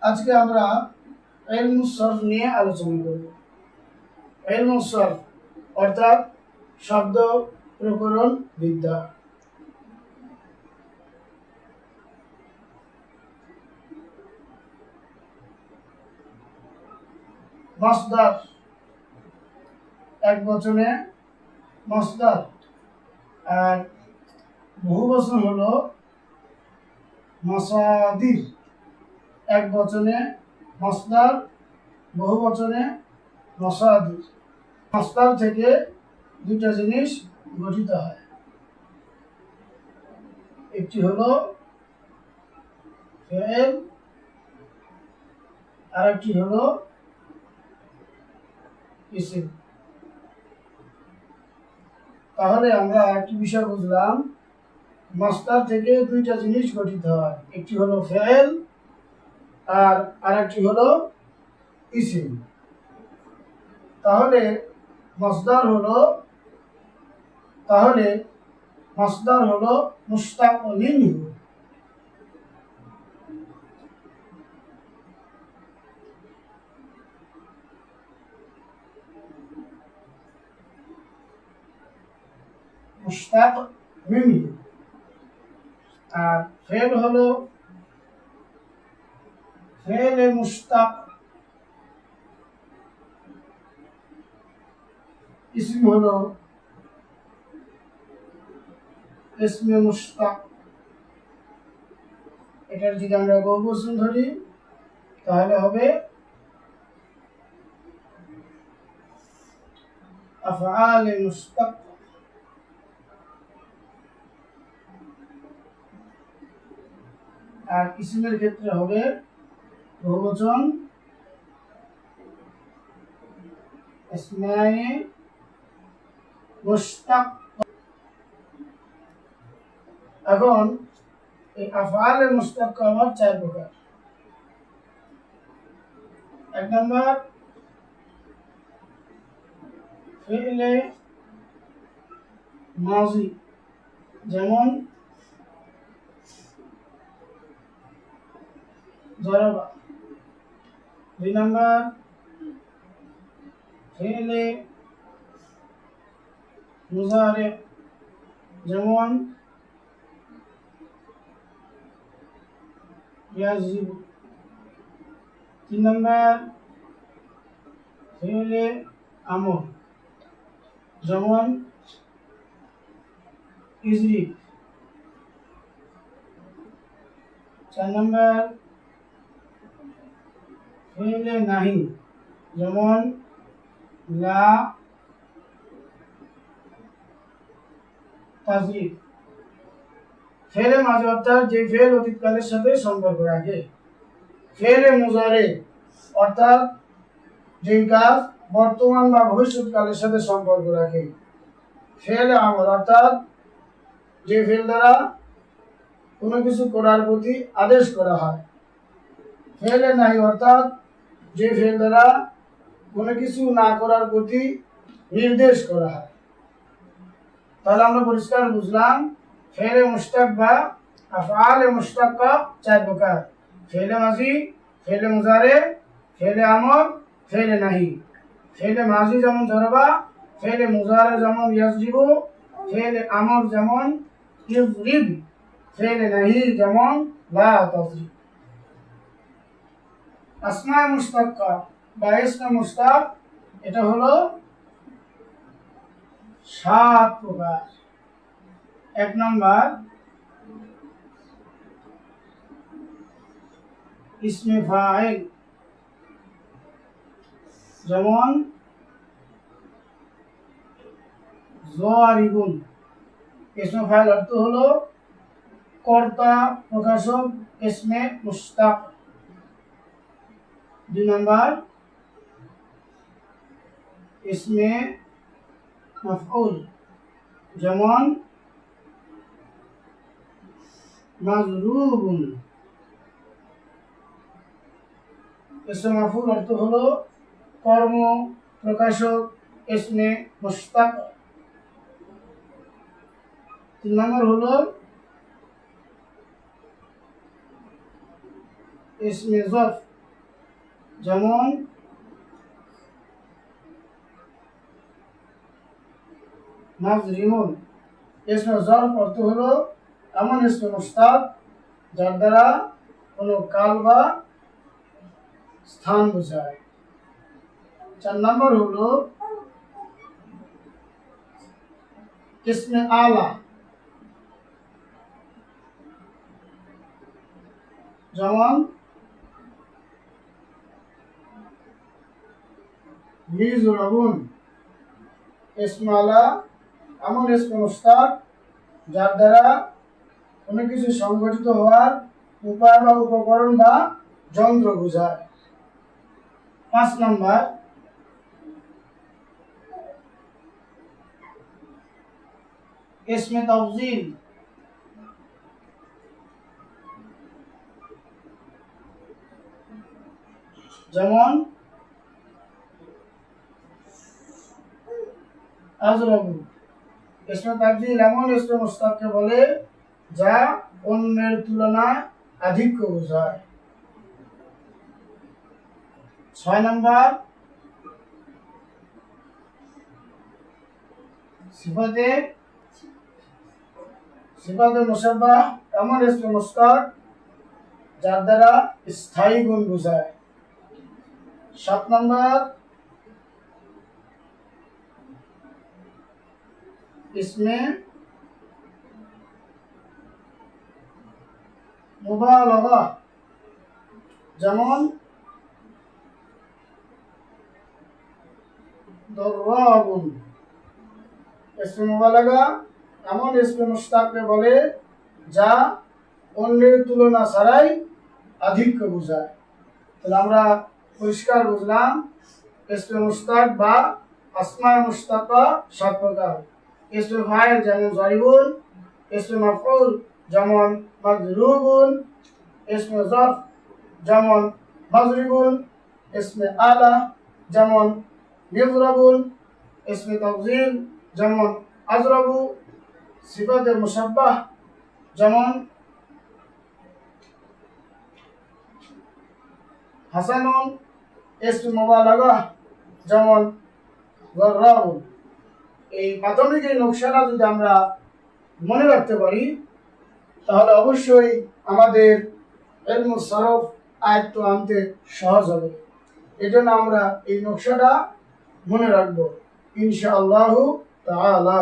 আজকে আমরা ইলমুস সরফ নিয়ে আলোচনা করব। ইলমুস সরফ অর্থাৎ শব্দ প্রকরণ বিদ্যা। মাসদার এক বচনে মাসদার, আর বহু বচন হলো মাসাদির। এক বচনে মাসদার, বহু বচনে মাসাদির। মাসদার থেকে দুইটা জিনিস গঠিত হয়, একটি হলো ফেল আর একটি হলো ইসিম। তাহলে আমরা একটি বিষয় বুঝলাম, মাসদার থেকে দুইটা জিনিস গঠিত হয়, একটি হলো ফেল আর আরেকটি হলো ইসিম। তাহলে মাসদার হলো মুশতাক মিনহু। মুশতাক মিনহু। আর ফেল হলো ফেলে মুশতাক, ইসম হলো ইসমে মুশতাক। এটার যদি আমরা বহুবচন ধরি তাহলে হবে আফআলে মুশতাক। আর ইসমের ক্ষেত্রে হবে বহুবচন ইসমায়ে মুশতাক। এখন এই আফআলে মুশতাক আবার চার প্রকার। এক নম্বর ফি'লে মাজি, যেমন জরাবা। দুই নম্বর ফি'লে মুজারে, যেমন ইয়াজিবু। তিন নম্বর ফি'লে আমর, যেমন ইজরিব। চার নম্বর ফি'লে নাহি, যেমন লা তাজরিব। ফেলে মাঝে অর্থাৎ যে ফেল অতীতকালের সাথে সম্পর্ক রাখে। ফেলে মুজারে অর্থাৎ যে কাজ বর্তমান বা ভবিষ্যৎকালের সাথে সম্পর্ক রাখে। ফেলে আমর অর্থাৎ যে ফেল দ্বারা কোনো কিছু করার প্রতি আদেশ করা হয়। ফেলে নাহি অর্থাৎ যে ফেল দ্বারা কোনো কিছু না করার প্রতি নির্দেশ করা হয়। তাহলে আমরা পরিষ্কার বুঝলাম, ফেলে মুশতাক বা আফআলে মুশতাক্কা চার প্রকার: ফেলে মাজি, ফেলে মুজারে, ফেলে আমর, ফেলে নাহি। ফেলে মাজি যেমন জরবা, ফেলে মুজারে যেমন ইয়াজরিবু, ফেলে আমর যেমন ইজরিব, ফেলে নাহি যেমন লা তাজরিব। আসমায়ে মুশতাক্কা বা ইসমে মুশতাক এটা হলো 7 প্রকার। এক নম্বর ইসমে ফাইল, যেমন যারিবুন। ইসমে ফাইল অর্থ হলো কর্তা প্রকাশক ইসমে মুশতাক। দুই নম্বর ইসমে মাফউল, যেমন মাজরুবুন। ইসমে মাফউল অর্থ হলো কর্ম প্রকাশক ইসমে মুশতাক। তিন নম্বর হলো ইসমে জরফ যেমন মাজরিমুন। ইসমে জরফ অর্থ হলো এমন ইসমে মুশতাক যার দ্বারা কোনো কাল বা স্থান বোঝায়। 4 নম্বর হলো ইসমে আলা যেমন মিজরাবুন। ইসমে আলা এমন ইসমে মুশতাক যার দ্বারা কোনো কিছু সংগঠিত হওয়ার উপায় বা উপকরণ বা যন্ত্র বোঝায়। 5 নম্বর ইসমে তাফজিল যেমন আজরাবু। ইসমে তাফজিল এমন ইসমে মুশতাককে বলে যা অন্যের তুলনায় আধিক্য বোঝায়। 6 নম্বর সিফাতে মুশাব্বাহ এমন ইসমে মুশতাক যার দ্বারা স্থায়ী গুণ বোঝায়। 7 নম্বর ইসমে মুবালাগা যেমন দররাবুন। ইসমে মুবালাগা এমন ইসমে মুশতাককে বলে যা অন্যের তুলনা ছাড়াই আধিক্য বোঝায়। তাহলে আমরা পরিষ্কার বুঝলাম ইসমে মুশতাক বা আসমায়ে মুশতাকা 7 প্রকার। ইসমে ফাইল যেমন জারিবুন, ইসমে মাফউল যেমন মাজরুবুন, ইসমে জরফ যেমন মাজরিবুন, ইসমে আলা যেমন মিজরাবুন, ইসমে তাফজিল যেমন আজরাবু, সিফাতে মুশাব্বাহ যেমন হাসানুন, ইসমে মুবালাগা যেমন দররাবুন। এই প্রাথমিক এই নকশাটা যদি আমরা মনে রাখতে পারি তাহলে অবশ্যই আমাদের ইলমুস সরফ আয়ত্ত আনতে সহজ হবে। এজন্য আমরা এই নকশাটা মনে রাখবো ইনশাআল্লাহু তাআলা।